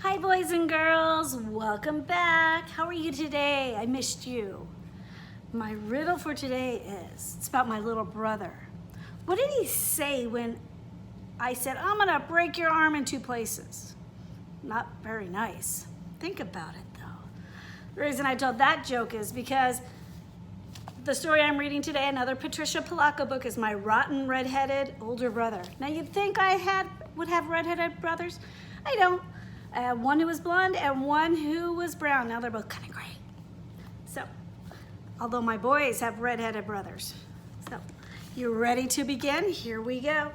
Hi boys and girls, welcome back. How are you today? I missed you. My riddle for today is, it's about my little brother. What did he say when I said, I'm gonna break your arm in two places? Not very nice. Think about it though. The reason I told that joke is because the story I'm reading today, another Patricia Polacco book, is my rotten redheaded older brother. Now you'd think I would have redheaded brothers. I don't. I have one who was blonde and one who was brown. Now they're both kind of gray. So, although my boys have redheaded brothers. So, you ready to begin? Here we go.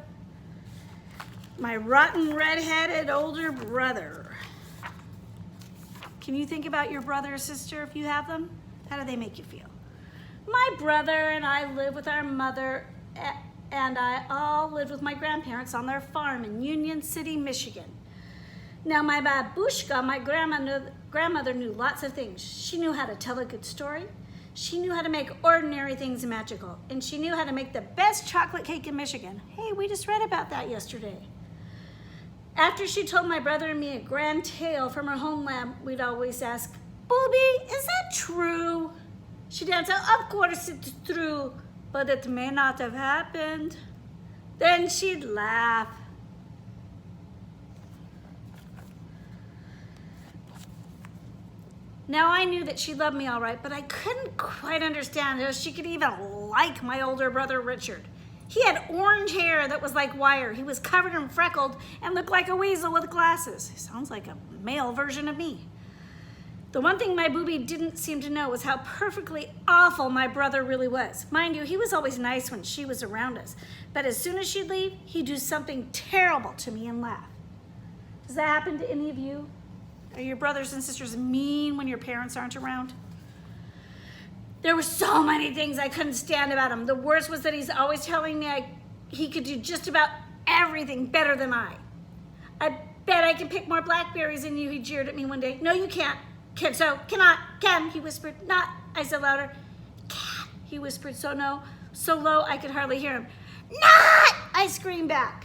My rotten redheaded older brother. Can you think about your brother or sister if you have them? How do they make you feel? My brother and I live with our mother, and I all lived with my grandparents on their farm in Union City, Michigan. Now my babushka, my grandmother knew lots of things. She knew how to tell a good story. She knew how to make ordinary things magical. And she knew how to make the best chocolate cake in Michigan. Hey, we just read about that yesterday. After she told my brother and me a grand tale from her homeland, we'd always ask, Booby, is that true? She'd answer, of course it's true, but it may not have happened. Then she'd laugh. Now I knew that she loved me all right, but I couldn't quite understand how she could even like my older brother, Richard. He had orange hair that was like wire. He was covered and freckled and looked like a weasel with glasses. Sounds like a male version of me. The one thing my booby didn't seem to know was how perfectly awful my brother really was. Mind you, he was always nice when she was around us, but as soon as she'd leave, he'd do something terrible to me and laugh. Does that happen to any of you? Are your brothers and sisters mean when your parents aren't around? There were so many things I couldn't stand about him. The worst was that he's always telling me he could do just about everything better than I. I bet I can pick more blackberries than you, he jeered at me one day. No, you can't. Can, so, cannot, can, he whispered. Not, I said louder. Can, he whispered so low I could hardly hear him. Not, I screamed back.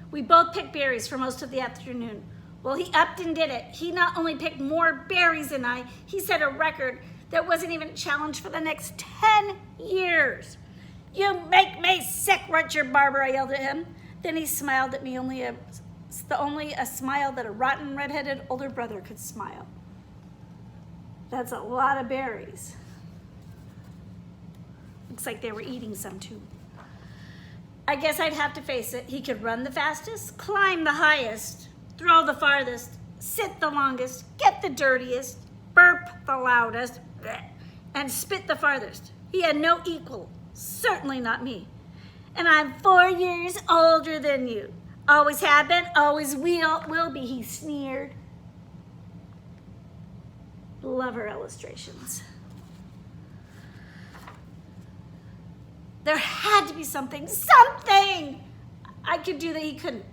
We both picked berries for most of the afternoon. Well, he upped and did it. He not only picked more berries than I, he set a record that wasn't even challenged for the next 10 years. You make me sick, Richard Barber, I yelled at him. Then he smiled at me, only a smile that a rotten redheaded older brother could smile. That's a lot of berries. Looks like they were eating some too. I guess I'd have to face it. He could run the fastest, climb the highest, throw the farthest, sit the longest, get the dirtiest, burp the loudest, and spit the farthest. He had no equal, certainly not me. And I'm 4 years older than you. Always have been, always will be, he sneered. Love her illustrations. There had to be something I could do that he couldn't.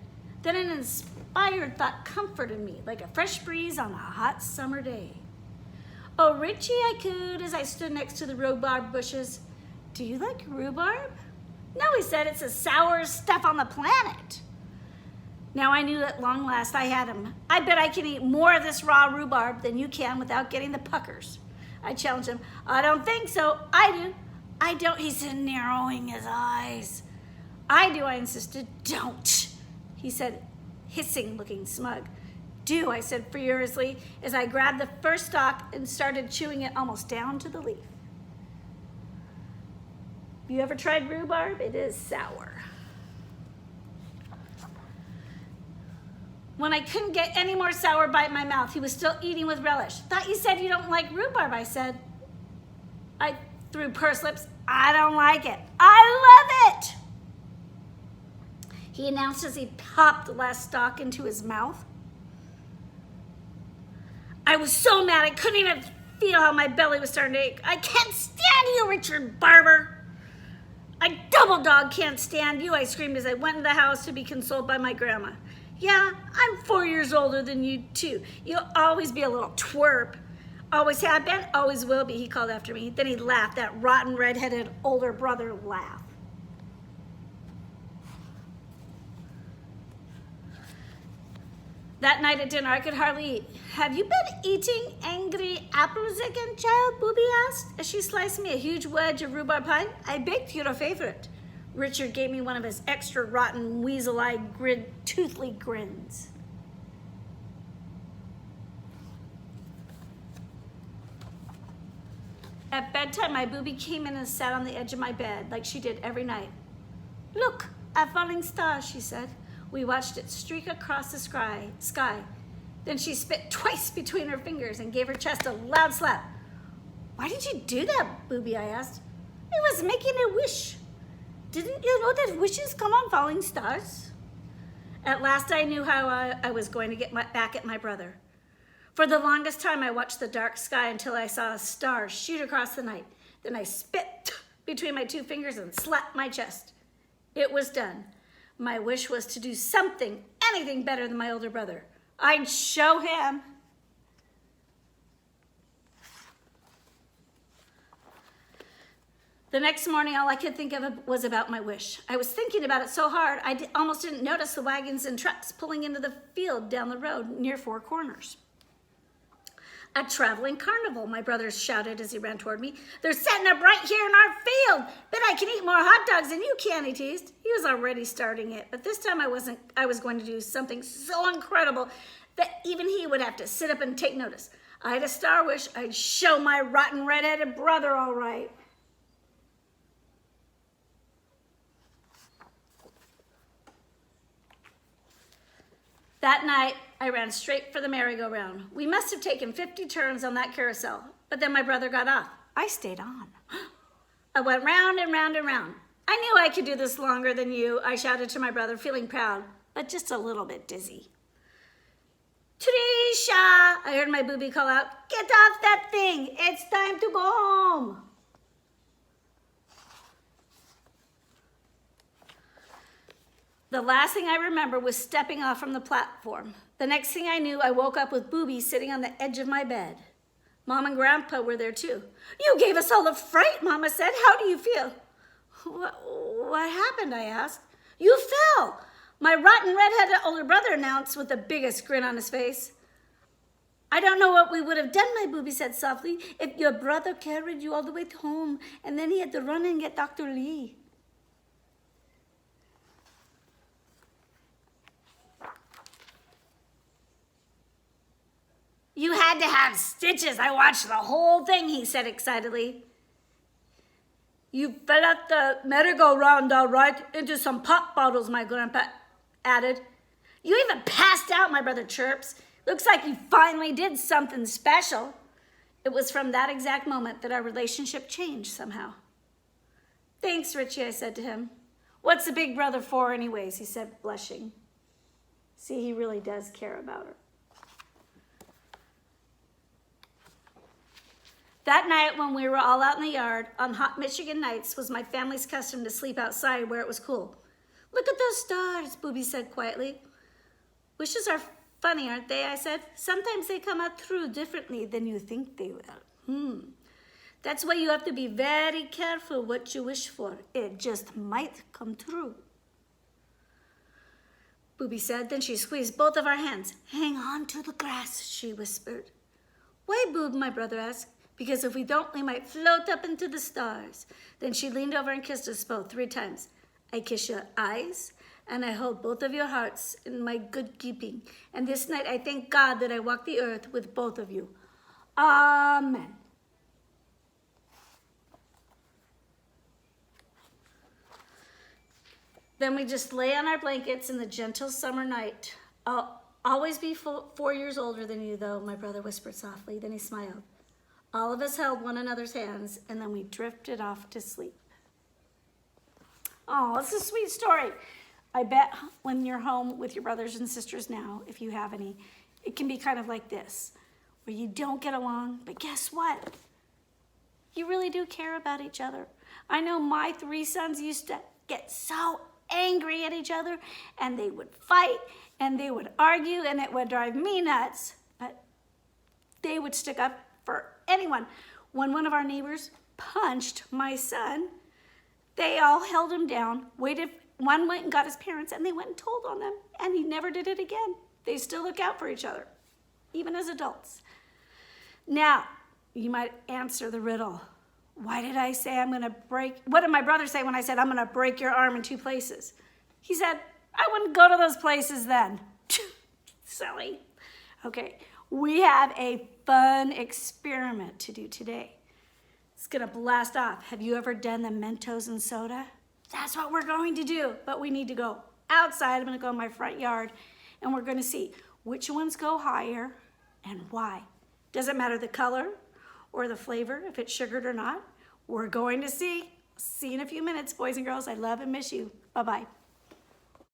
Then an inspired thought comforted me like a fresh breeze on a hot summer day. Oh, Richie, I cooed as I stood next to the rhubarb bushes. Do you like rhubarb? No, he said, it's the sourest stuff on the planet. Now I knew at long last I had him. I bet I can eat more of this raw rhubarb than you can without getting the puckers. I challenged him. I don't think so. I do. I don't, he said, narrowing his eyes. I do, I insisted. Don't, he said, hissing, looking smug. Do, I said furiously, as I grabbed the first stalk and started chewing it almost down to the leaf. Have you ever tried rhubarb? It is sour. When I couldn't get any more sour bite in my mouth, he was still eating with relish. Thought you said you don't like rhubarb, I said. I through pursed lips, I don't like it. I love it, he announced as he popped the last stalk into his mouth. I was so mad I couldn't even feel how my belly was starting to ache. I can't stand you, Richard Barber. I double dog can't stand you, I screamed as I went into the house to be consoled by my grandma. Yeah, I'm 4 years older than you too. You'll always be a little twerp. Always have been, always will be, he called after me. Then he laughed, that rotten, redheaded older brother laugh. That night at dinner, I could hardly eat. Have you been eating angry apples again, child? Booby asked as she sliced me a huge wedge of rhubarb pie. I baked your favorite. Richard gave me one of his extra rotten, weasel-eyed, toothly grins. At bedtime, my booby came in and sat on the edge of my bed like she did every night. Look, a falling star, she said. We watched it streak across the sky. Then she spit twice between her fingers and gave her chest a loud slap. Why did you do that, Booby? I asked. I was making a wish. Didn't you know that wishes come on falling stars? At last I knew how I was going to get back at my brother. For the longest time I watched the dark sky until I saw a star shoot across the night. Then I spit between my two fingers and slapped my chest. It was done. My wish was to do something, anything better than my older brother. I'd show him. The next morning, all I could think of was about my wish. I was thinking about it so hard, I almost didn't notice the wagons and trucks pulling into the field down the road near Four Corners. A traveling carnival, my brother shouted as he ran toward me. They're setting up right here in our field. Bet I can eat more hot dogs than you can, he teased. He was already starting it, but this time I was going to do something so incredible that even he would have to sit up and take notice. I had a star wish. I'd show my rotten redheaded brother all right. That night, I ran straight for the merry-go-round. We must have taken 50 turns on that carousel, but then my brother got off. I stayed on. I went round and round and round. I knew I could do this longer than you, I shouted to my brother, feeling proud, but just a little bit dizzy. Patricia, I heard my booby call out, get off that thing. It's time to go home. The last thing I remember was stepping off from the platform. The next thing I knew, I woke up with Booby sitting on the edge of my bed. Mom and Grandpa were there too. You gave us all a fright, Mama said. How do you feel? What happened, I asked. You fell. My rotten redheaded older brother announced with the biggest grin on his face. I don't know what we would have done, my Booby said softly, if your brother carried you all the way home and then he had to run and get Dr. Lee. You had to have stitches. I watched the whole thing, he said excitedly. You fell at the merry-go-round all right, into some pop bottles, my grandpa added. You even passed out, my brother chirps. Looks like you finally did something special. It was from that exact moment that our relationship changed somehow. Thanks, Richie, I said to him. What's the big brother for anyways, he said, blushing. See, he really does care about her. That night when we were all out in the yard on hot Michigan nights was my family's custom to sleep outside where it was cool. Look at those stars, Booby said quietly. Wishes are funny, aren't they? I said. Sometimes they come out true differently than you think they will. That's why you have to be very careful what you wish for. It just might come true. Booby said, then she squeezed both of our hands. Hang on to the grass, she whispered. Why, Boob, my brother asked. Because if we don't, we might float up into the stars. Then she leaned over and kissed us both 3 times. I kiss your eyes, and I hold both of your hearts in my good keeping. And this night I thank God that I walk the earth with both of you. Amen. Then we just lay on our blankets in the gentle summer night. I'll always be 4 years older than you, though, my brother whispered softly. Then he smiled. All of us held one another's hands, and then we drifted off to sleep. Oh, it's a sweet story. I bet when you're home with your brothers and sisters now, if you have any, it can be kind of like this, where you don't get along, but guess what? You really do care about each other. I know my 3 sons used to get so angry at each other, and they would fight, and they would argue, and it would drive me nuts, but they would stick up for anyone. When one of our neighbors punched my son, they all held him down, waited. One went and got his parents, and they went and told on them, and he never did it again. They still look out for each other, even as adults. Now, you might answer the riddle. Why did I say I'm gonna break, what did my brother say when I said I'm gonna break your arm in 2 places? He said, I wouldn't go to those places then. Silly. Okay, we have a fun experiment to do today. It's gonna blast off. Have you ever done the Mentos and soda? That's what we're going to do, but we need to go outside. I'm gonna go in my front yard, and we're gonna see which ones go higher and why. Doesn't matter the color or the flavor, if it's sugared or not. We're going to see. See you in a few minutes, boys and girls. I love and miss you. Bye-bye.